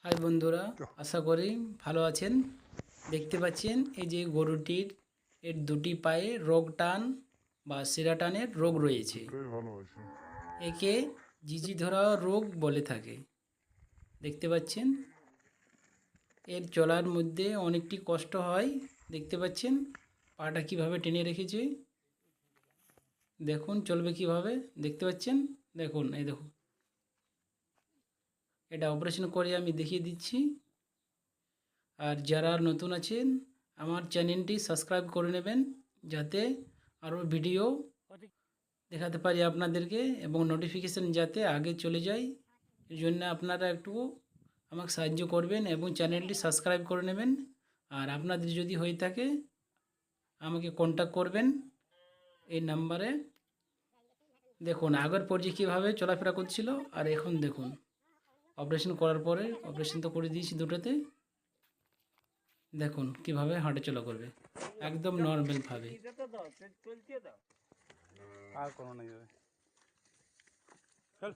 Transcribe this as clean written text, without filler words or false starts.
High বন্ধুরা, আশা করি ভালো আছেন। দেখতে পাচ্ছেন এই যে গরুটির এর দুটি পায়ে রোগ টান বা শিরা টানের রোগ রয়েছে। একে জিজি ধরা রোগ বলে থাকে। দেখতে পাচ্ছেন এর চলার মধ্যে অনেকটি কষ্ট হয়। দেখতে পাচ্ছেন পাটা কিভাবে টেনে রেখেছে, দেখুন চলবে কিভাবে। দেখতে পাচ্ছেন, দেখুন এই দেখুন, এটা অপারেশন করে আমি দেখিয়ে দিচ্ছি। আর যারা নতুন আছেন আমার চ্যানেলটি সাবস্ক্রাইব করে নেবেন, যাতে আরও ভিডিও দেখাতে পারি আপনাদেরকে এবং নোটিফিকেশান যাতে আগে চলে যায়। এর জন্য আপনারা একটু আমাকে সাহায্য করবেন এবং চ্যানেলটি সাবস্ক্রাইব করে নেবেন। আর আপনাদের যদি হয়ে থাকে আমাকে কন্ট্যাক্ট করবেন এই নাম্বারে। দেখুন আগের পর্যায়ে কীভাবে চলাফেরা করছিল আর এখন দেখুন অপারেশন করার পরে, অপারেশন তো করে দিয়েছি দুটোতে, দেখুন কিভাবে হাঁটাচলা করবে একদম নর্মালভাবে। আর কোনো নেই। চল